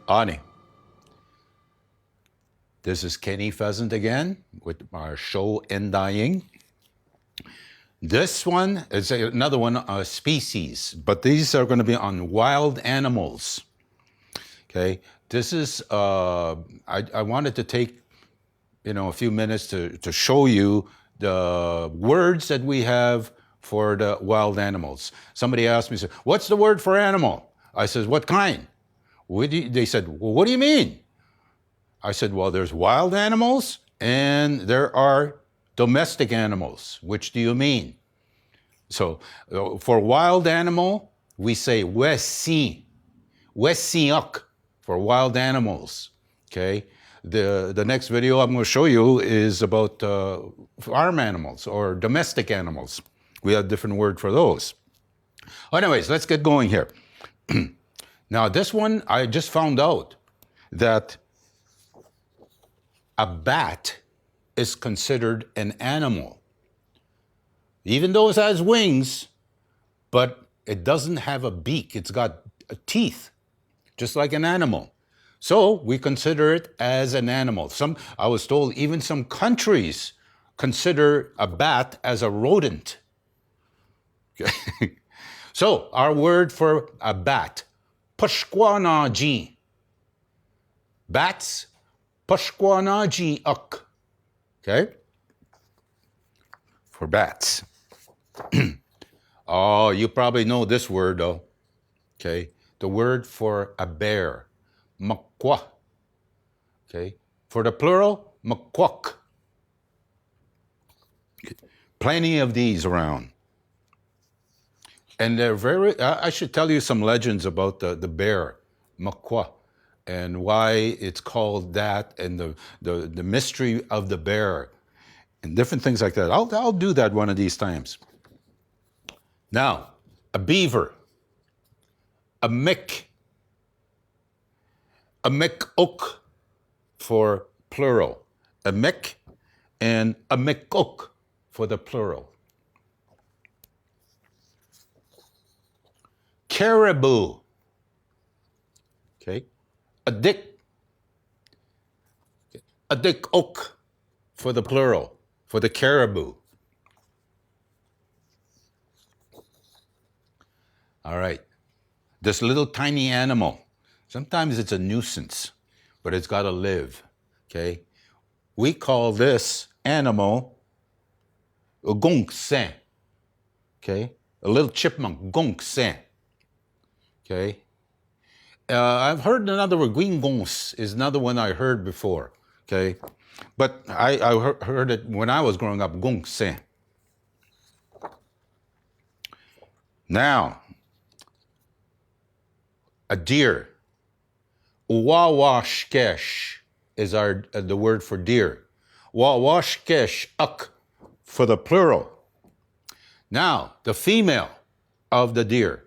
Ani. This is Kenny Pheasant again with our show Undying. This one is another one, species, but these are going to be on wild animals. Okay, this is, I wanted to take, a few minutes to show you the words that we have for the wild animals. Somebody asked me, what's the word for animal? I said, what kind? They said, well, what do you mean? I said, well, there's wild animals and there are domestic animals. Which do you mean? So for wild animal, we say wesi, wesiuk for wild animals. Okay. The next video I'm going to show you is about farm animals or domestic animals. We have a different word for those. Anyways, let's get going here. Now, this one, I just found out that a bat is considered an animal. Even though it has wings, but it doesn't have a beak. It's got teeth, just like an animal. So we consider it as an animal. I was told even some countries consider a bat as a rodent. So our word for a bat, Pushkwanaji. Bats, Pushkwanaji uk. Okay? For bats. Oh, you probably know this word though. Okay? The word for a bear, makwa. Okay? For the plural, makwak. Plenty of these around. And they're I should tell you some legends about the bear, makwa, and why it's called that, and the mystery of the bear, and different things like that. I'll do that one of these times. Now, a beaver, a mick ook for plural, a mick and a mick for the plural. Caribou, okay, a dick ook for the plural, for the caribou. All right, this little tiny animal, sometimes it's a nuisance, but it's got to live, okay? We call this animal a gonksen, okay? A little chipmunk, gonksen. Okay, I've heard another word, guingons is another one I heard before, okay? But I heard it when I was growing up, gongse. Now, a deer, uwawashkesh is the word for deer. Wawashkesh uk for the plural. Now, the female of the deer,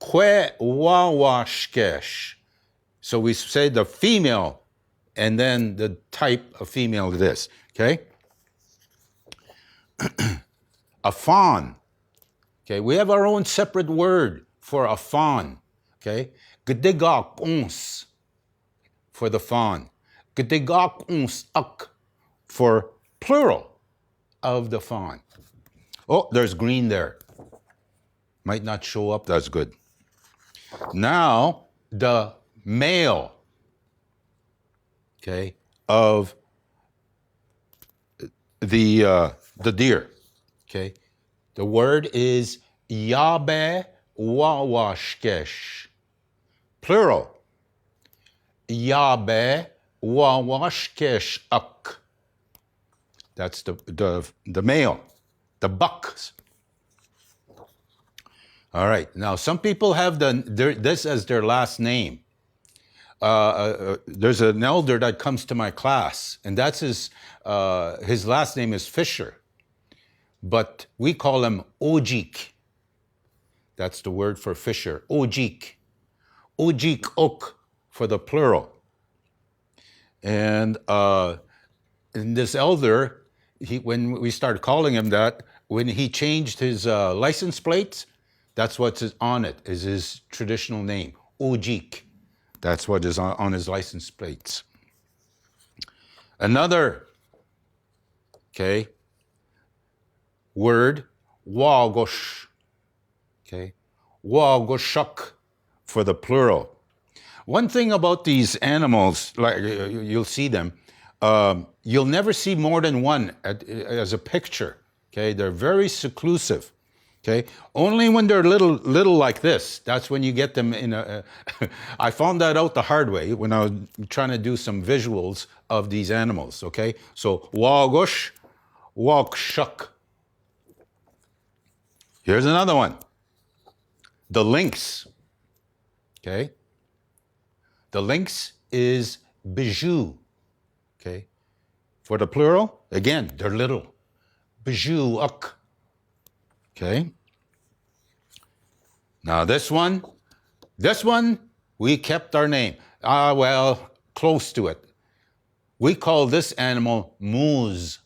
kwe wawashkesh. So we say the female and then the type of female it is, okay? A fawn, okay? We have our own separate word for a fawn, okay? Gdigak ons for the fawn. Gdigak ons uk for plural of the fawn. Oh, there's green there. Might not show up, that's good. Now, the male, okay, of the deer, okay? The word is yabe wawashkesh. Plural, yabe wawashkesh uk. That's the male, the bucks. All right. Now, some people have this as their last name. There's an elder that comes to my class, and that's his last name is Fisher, but we call him Ojik. That's the word for Fisher, Ojik. Ojik ok for the plural. And this elder, when we started calling him that, when he changed his license plates, that's what's on it, is his traditional name, Ojik. That's what is on his license plates. Another, okay, word, wagosh. Okay, wagoshuk for the plural. One thing about these animals, like you'll see them, you'll never see more than one as a picture. Okay, they're very seclusive. Okay, only when they're little like this, that's when you get them in a. I found that out the hard way when I was trying to do some visuals of these animals. Okay, so wagosh, wagshuk. Here's another one. The lynx. Okay, the lynx is bijou. Okay, for the plural, again, they're little. Bijou-uk. Okay. Now this one, we kept our name. Well, close to it. We call this animal moose.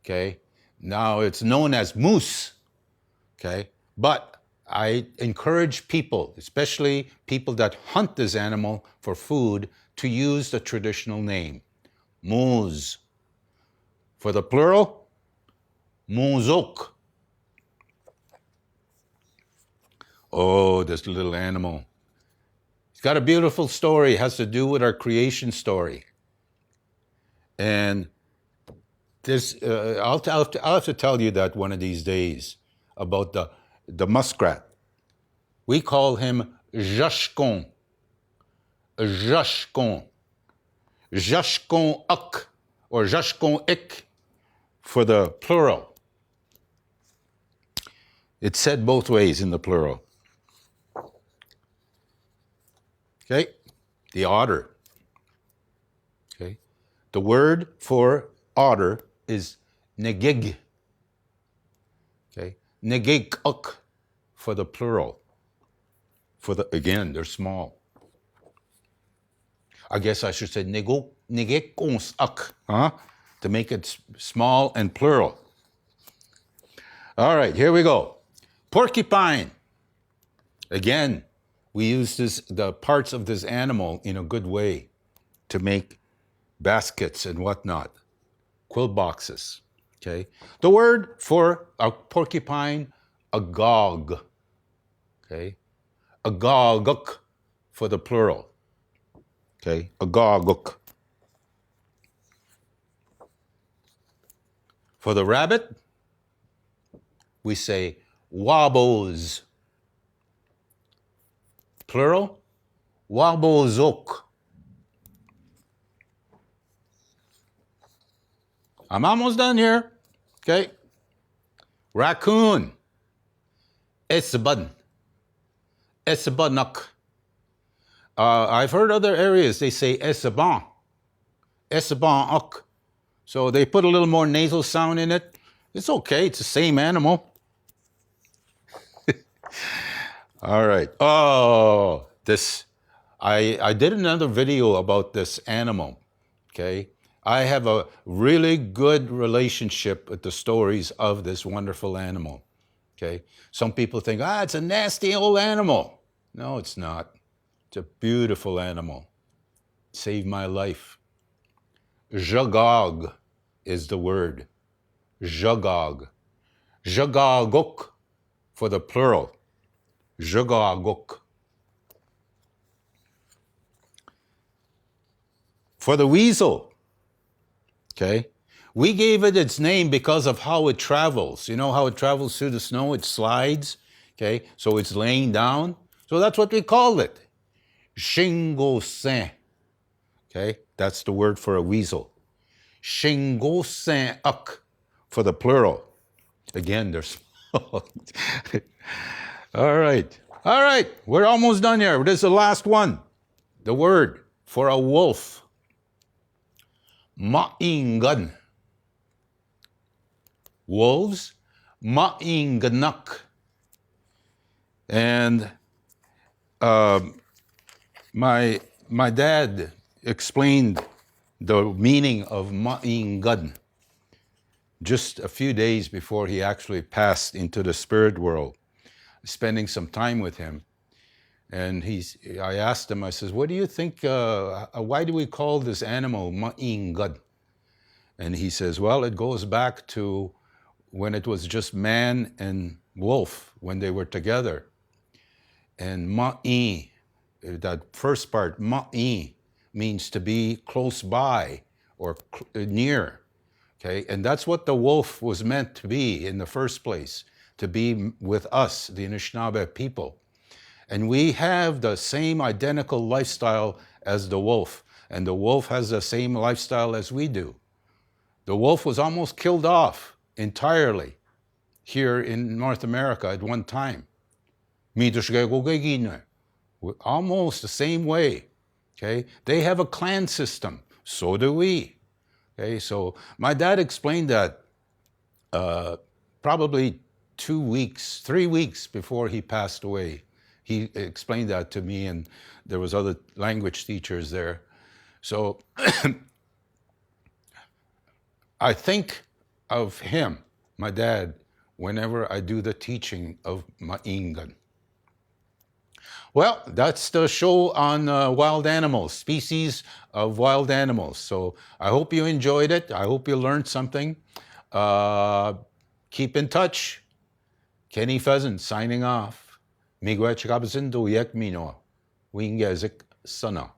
Okay. Now it's known as moose. Okay. But I encourage people, especially people that hunt this animal for food, to use the traditional name, moose. For the plural, moozok. Oh, this little animal. It's got a beautiful story. It has to do with our creation story. And this, I'll have to tell you that one of these days about the muskrat. We call him Jashkon. Jashkon. Jashkon-uk or Jashkon-ik for the plural. It's said both ways in the plural. Okay, the otter. Okay, the word for otter is negig. Okay, negig-uk for the plural. Again, they're small. I guess I should say negekons-uk, huh? To make it small and plural. All right, here we go. Porcupine. Again, we use the parts of this animal in a good way to make baskets and whatnot, quilt boxes. Okay, the word for a porcupine, agog. Okay, agoguk for the plural. Okay, agoguk. For the rabbit, we say wabos. Plural, wabozok. I'm almost done here. Okay. Raccoon. Esbun. Esbunuk. I've heard other areas they say esban. Esbanuk. So they put a little more nasal sound in it. It's okay. It's the same animal. All right. Oh, I did another video about this animal. Okay. I have a really good relationship with the stories of this wonderful animal. Okay. Some people think, it's a nasty old animal. No, it's not. It's a beautiful animal. It saved my life. Jagog is the word. Jagog. Jagaguk for the plural. Jagaguk. For the weasel, okay, we gave it its name because of how it travels. You know how it travels through the snow? It slides, okay, so it's laying down. So that's what we called it. Shingosen, okay, that's the word for a weasel. Shingosen-uk for the plural. Again, they're small. All right, we're almost done here. This is the last one. The word for a wolf. Ma'ingan. Wolves, ma'inganuk. And my dad explained the meaning of ma'ingan just a few days before he actually passed into the spirit world, spending some time with him. And I asked him, I says, what do you think, why do we call this animal ma'ingad? And he says, well, it goes back to when it was just man and wolf, when they were together. And ma'i, that first part, ma'i, means to be close by or near. Okay, and that's what the wolf was meant to be in the first place, to be with us, the Anishinaabe people. And we have the same identical lifestyle as the wolf, and the wolf has the same lifestyle as we do. The wolf was almost killed off entirely here in North America at one time. Almost the same way. Okay, they have a clan system. So do we. Okay, so my dad explained that probably 2 weeks, 3 weeks before he passed away. He explained that to me, and there was other language teachers there. So I think of him, my dad, whenever I do the teaching of Ma'ingan. Well, that's the show on wild animals, species of wild animals. So I hope you enjoyed it. I hope you learned something. Keep in touch. Kenny Pheasant signing off. Miigwech kabasin do yek mino. Wingezik sana.